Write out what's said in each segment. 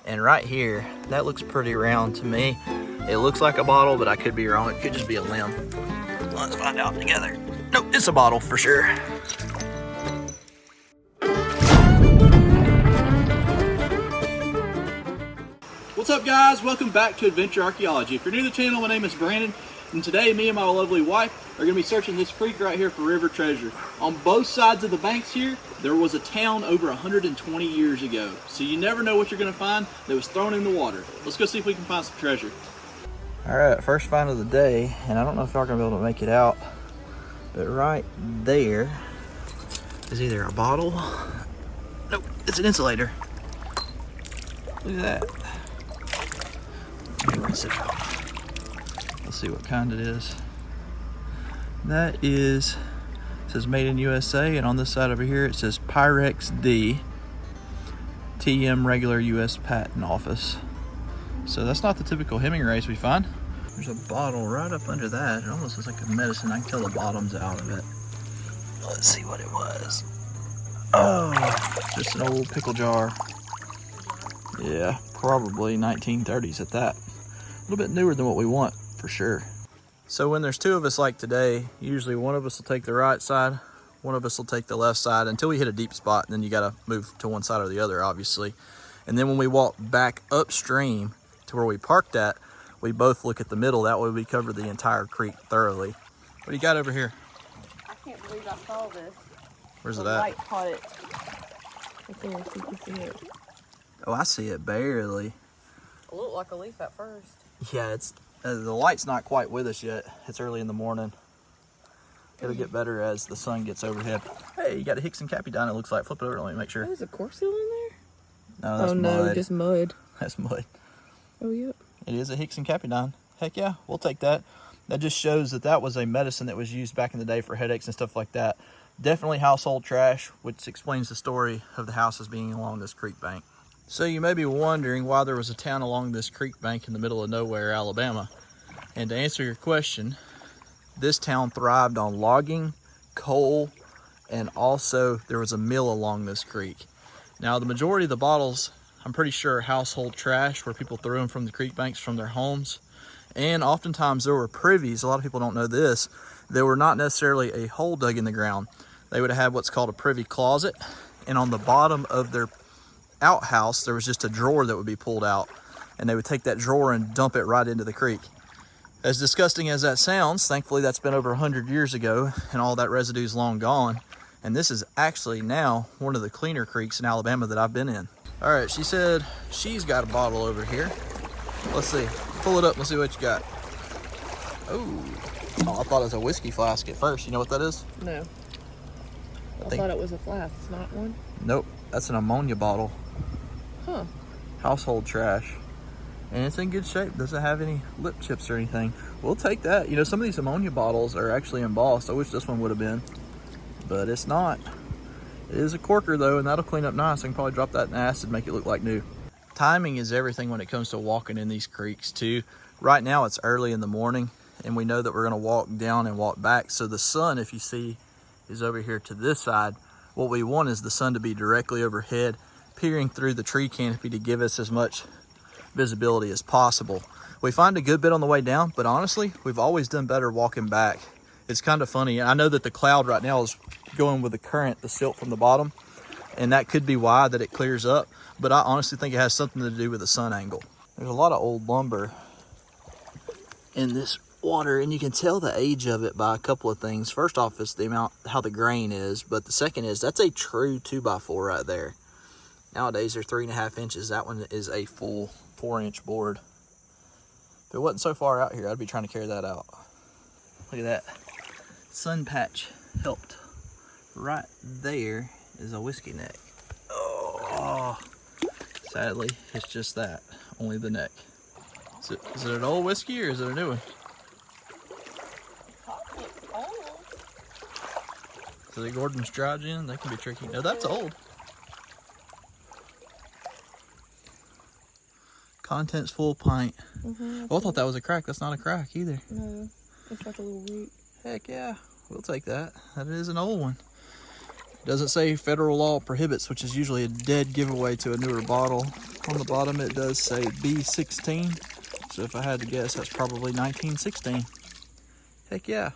And right here, that looks pretty round to me. It looks like a bottle, but I could be wrong. It could just be a limb. Let's find out together. Nope, it's a bottle for sure. What's up, guys? Welcome back to Adventure Archaeology. If you're new to the channel, my name is Brandon, and today me and my lovely wife are going to be searching this creek right here for river treasure. On both sides of the banks here, there was a town over 120 years ago, so you never know what you're going to find that was thrown in the water. Let's go see if we can find some treasure. All right, first find of the day, and I don't know if y'all are going to be able to make it out, but right there is either a bottle. Nope, it's an insulator. Look at that. Let me rinse it out. Let's see what kind it is. That is, it says made in USA, and on this side over here it says Pyrex D, TM regular US Patent Office. So that's not the typical Hemming race we find. There's a bottle right up under that. It almost looks like a medicine. I can tell the bottom's out of it. Let's see what it was. Oh, just an old pickle jar. Yeah, probably 1930s at that. A little bit newer than what we want, for sure. So when there's two of us like today, usually one of us will take the right side, one of us will take the left side until we hit a deep spot, and then you gotta move to one side or the other, obviously. And then when we walk back upstream to where we parked at, we both look at the middle. That way we cover the entire creek thoroughly. What do you got over here? I can't believe I saw this. Where's the it at? light caught it. Right there, so you can see it. Oh, I see it barely. It looked like a leaf at first. Yeah, it's the light's not quite with us yet. It's early in the morning. It'll get better as the sun gets overhead. Hey, you got a Hicks and Capidine, it looks like. Flip it over, let me make sure. Oh, is a core seal in there? No, that's oh, no, mud. just mud. That's mud. Oh, yep. It is a Hicks and Capidine. Heck yeah, we'll take that. That just shows that that was a medicine that was used back in the day for headaches and stuff like that. Definitely household trash, which explains the story of the houses being along this creek bank. So you may be wondering why there was a town along this creek bank in the middle of nowhere, Alabama. And to answer your question, this town thrived on logging, coal, and also there was a mill along this creek. Now the majority of the bottles, I'm pretty sure, are household trash where people threw them from the creek banks from their homes. And oftentimes there were privies. A lot of people don't know this. There were not necessarily a hole dug in the ground. They would have what's called a privy closet. And on the bottom of their outhouse, there was just a drawer that would be pulled out. And they would take that drawer and dump it right into the creek. As disgusting as that sounds, thankfully that's been over 100 years ago and all that residue is long gone. And this is actually now one of the cleaner creeks in Alabama that I've been in. All right, she said she's got a bottle over here. Let's see, pull it up, let's see what you got. Oh, I thought it was a whiskey flask at first. You know what that is? No. I thought it was a flask. It's not one? Nope, that's an ammonia bottle. Huh. Household trash. And it's in good shape, doesn't have any lip chips or anything. We'll take that. You know, some of these ammonia bottles are actually embossed. I wish this one would have been, but it's not. It is a corker though, and that'll clean up nice. I can probably drop that in acid, make it look like new. Timing is everything when it comes to walking in these creeks too. Right now it's early in the morning, and we know that we're gonna walk down and walk back. So the sun, if you see, is over here to this side. What we want is the sun to be directly overhead, peering through the tree canopy to give us as much visibility as possible. We find a good bit on the way down, but honestly, we've always done better walking back. It's kind of funny. I know that the cloud right now is going with the current, the silt from the bottom, and that could be why that it clears up, but I honestly think it has something to do with the sun angle. There's a lot of old lumber in this water, and you can tell the age of it by a couple of things. First off, it's the amount, how the grain is, but the second is that's a true 2x4 right there. Nowadays they're 3.5 inches. That one is a full 4-inch board. If it wasn't so far out here, I'd be trying to carry that out. Look at that. Sun patch helped. Right there is a whiskey neck. Oh, sadly, it's just that. Only the neck. Is it an old whiskey or is it a new one? It's old. So the Gordon's dry gin, they can be tricky. No, that's old. Contents full pint. Oh, I thought that was a crack. That's not a crack either. No, it's like a little root. Heck yeah, we'll take that. That is an old one. Doesn't say federal law prohibits, which is usually a dead giveaway to a newer bottle. On the bottom it does say B16, so if I had to guess, that's probably 1916. Heck yeah.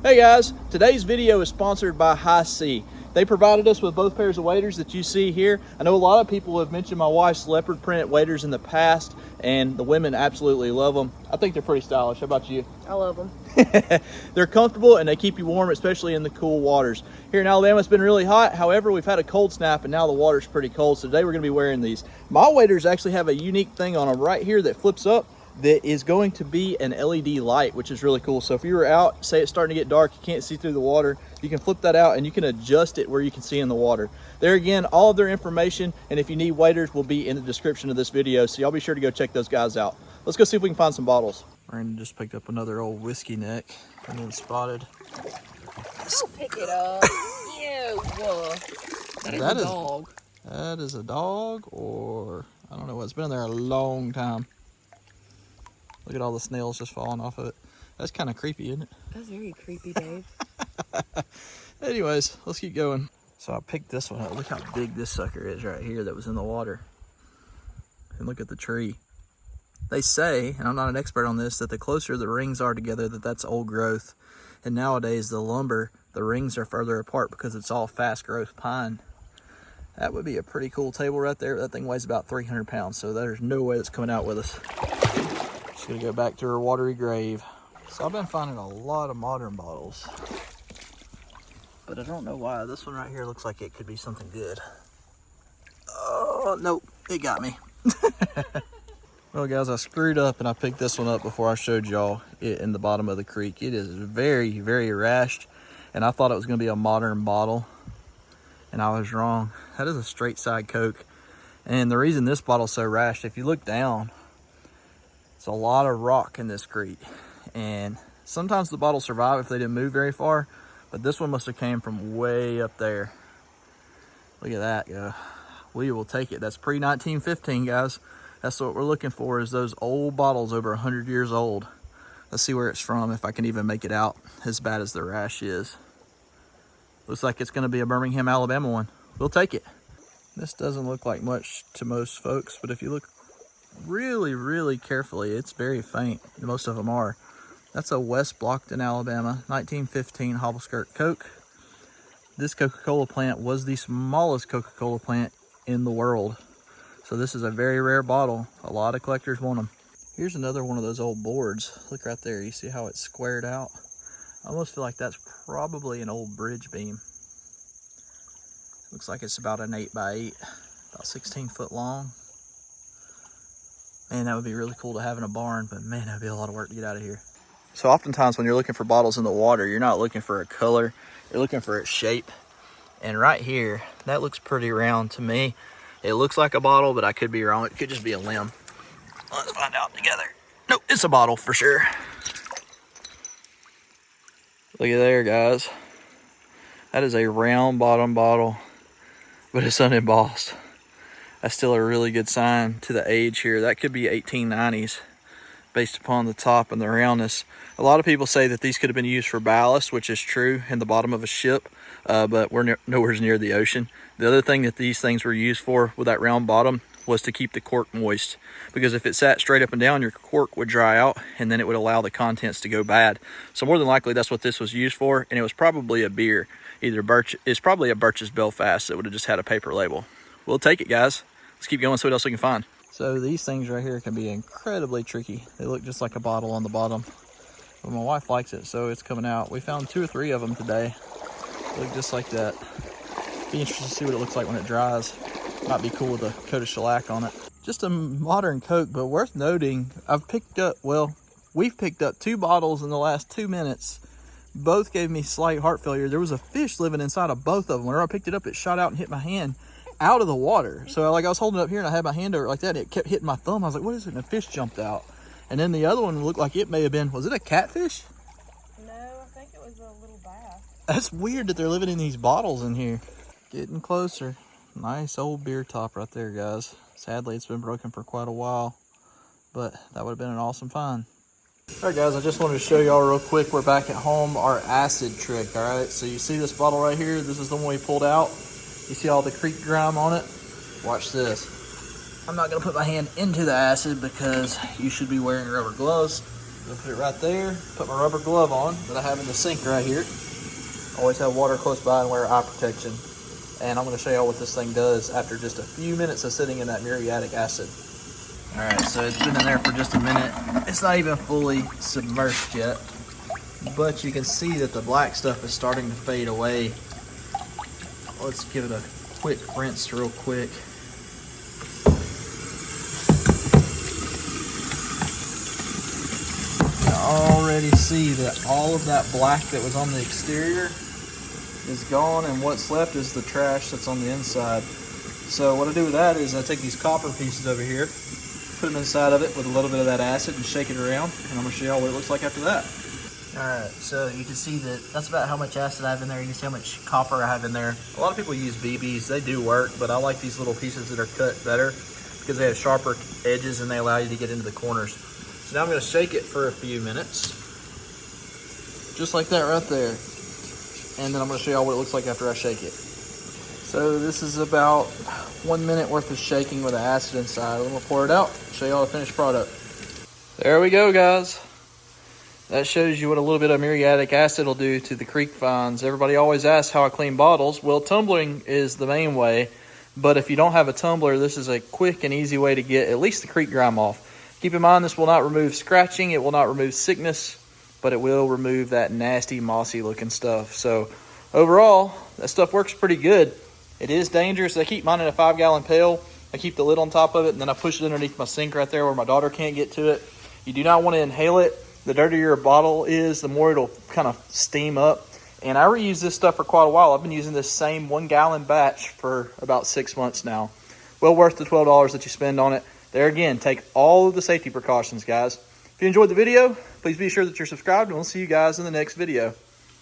Hey guys, today's video is sponsored by High C. They provided us with both pairs of waders that you see here. I know a lot of people have mentioned my wife's leopard print waders in the past, and the women absolutely love them. I think they're pretty stylish. How about you? I love them. They're comfortable and they keep you warm, especially in the cool waters. Here in Alabama, it's been really hot. However, we've had a cold snap and now the water's pretty cold. So today we're gonna be wearing these. My waders actually have a unique thing on them right here that flips up that is going to be an LED light, which is really cool. So if you were out, say it's starting to get dark, you can't see through the water, you can flip that out and you can adjust it where you can see in the water. There again, all of their information, and if you need waders, will be in the description of this video. So y'all be sure to go check those guys out. Let's go see if we can find some bottles. Brandon just picked up another old whiskey neck and then spotted. I'll pick it up. Ew. That is a dog. That is a dog, or I don't know what. It's been in there a long time. Look at all the snails just falling off of it. That's kind of creepy, isn't it? That's very creepy, Dave. Anyways, let's keep going. So I picked this one up. Look how big this sucker is right here that was in the water. And look at the tree. They say, and I'm not an expert on this, that the closer the rings are together, that's old growth. And nowadays the lumber, the rings are further apart because it's all fast growth pine. That would be a pretty cool table right there. That thing weighs about 300 pounds, so there's no way it's coming out with us. She's gonna go back to her watery grave. So I've been finding a lot of modern bottles, but I don't know why. This one right here looks like it could be something good. Oh, nope, it got me. Well guys, I screwed up and I picked this one up before I showed y'all it in the bottom of the creek. It is very, very rashed, and I thought it was gonna be a modern bottle, and I was wrong. That is a straight side Coke. And the reason this bottle's so rashed, if you look down, it's a lot of rock in this creek, and sometimes the bottles survive if they didn't move very far, but this one must have came from way up there. Look at that go. We will take it. That's pre-1915, guys. That's what we're looking for, is those old bottles over 100 years old. Let's see where it's from, if I can even make it out, as bad as the rash is. Looks like it's gonna be a Birmingham, Alabama one. We'll take it. This doesn't look like much to most folks, but if you look really, really carefully, it's very faint. Most of them are. That's a West Blockton, Alabama, 1915 Hobbleskirt Coke. This Coca-Cola plant was the smallest Coca-Cola plant in the world. So this is a very rare bottle. A lot of collectors want them. Here's another one of those old boards. Look right there. You see how it's squared out? I almost feel like that's probably an old bridge beam. Looks like it's about an 8x8, about 16 foot long. Man, that would be really cool to have in a barn, but man, that'd be a lot of work to get out of here. So oftentimes when you're looking for bottles in the water, you're not looking for a color, you're looking for its shape. And right here, that looks pretty round to me. It looks like a bottle, but I could be wrong. It could just be a limb. Let's find out together. Nope, it's a bottle for sure. Look at there, guys. That is a round bottom bottle, but it's unembossed. That's still a really good sign to the age here. That could be 1890s based upon the top and the roundness. A lot of people say that these could have been used for ballast, which is true, in the bottom of a ship, but we're nowhere near the ocean. The other thing that these things were used for with that round bottom was to keep the cork moist, because if it sat straight up and down, your cork would dry out and then it would allow the contents to go bad. So more than likely that's what this was used for, and it was probably a beer. Either Birch, it's probably a Birch's Belfast that would have just had a paper label. We'll take it, guys. Let's keep going, see what else we can find. So these things right here can be incredibly tricky. They look just like a bottle on the bottom, but my wife likes it, so it's coming out. We found 2 or 3 of them today. They look just like that. Be interested to see what it looks like when it dries. Might be cool with a coat of shellac on it. Just a modern Coke, but worth noting, we've picked up 2 bottles in the last 2 minutes. Both gave me slight heart failure. There was a fish living inside of both of them. Whenever I picked it up, it shot out and hit my hand out of the water. So like I was holding it up here and I had my hand over it like that, and it kept hitting my thumb. I was like, what is it? And a fish jumped out. And then the other one looked like it may have been, was it a catfish? No, I think it was a little bass. That's weird that they're living in these bottles in here. Getting closer. Nice old beer top right there, guys. Sadly, it's been broken for quite a while, but that would have been an awesome find. All right, guys, I just wanted to show y'all real quick. We're back at home, our acid trick, all right? So you see this bottle right here? This is the one we pulled out. You see all the creek grime on it? Watch this. I'm not gonna put my hand into the acid because you should be wearing rubber gloves. I'm gonna put it right there, put my rubber glove on that I have in the sink right here. Always have water close by and wear eye protection. And I'm gonna show y'all what this thing does after just a few minutes of sitting in that muriatic acid. All right, so it's been in there for just a minute. It's not even fully submerged yet, but you can see that the black stuff is starting to fade away. Let's give it a quick rinse real quick. You already see that all of that black that was on the exterior is gone, and what's left is the trash that's on the inside. So what I do with that is I take these copper pieces over here, put them inside of it with a little bit of that acid and shake it around, and I'm gonna show y'all what it looks like after that. All right, so you can see that that's about how much acid I have in there. You can see how much copper I have in there. A lot of people use BBs, they do work, but I like these little pieces that are cut better because they have sharper edges and they allow you to get into the corners. So now I'm gonna shake it for a few minutes, just like that right there. And then I'm gonna show y'all what it looks like after I shake it. So this is about 1 minute worth of shaking with the acid inside. I'm gonna pour it out, show y'all the finished product. There we go, guys. That shows you what a little bit of muriatic acid will do to the creek fines. Everybody always asks how I clean bottles. Well, tumbling is the main way, but if you don't have a tumbler, this is a quick and easy way to get at least the creek grime off. Keep in mind, this will not remove scratching, it will not remove sickness, but it will remove that nasty, mossy looking stuff. So overall, that stuff works pretty good. It is dangerous. I keep mine in a 5-gallon pail. I keep the lid on top of it, and then I push it underneath my sink right there where my daughter can't get to it. You do not want to inhale it. The dirtier your bottle is, the more it'll kind of steam up. And I reuse this stuff for quite a while. I've been using this same 1-gallon batch for about 6 months now. Well worth the $12 that you spend on it. There again, take all of the safety precautions, guys. If you enjoyed the video, please be sure that you're subscribed, and we'll see you guys in the next video.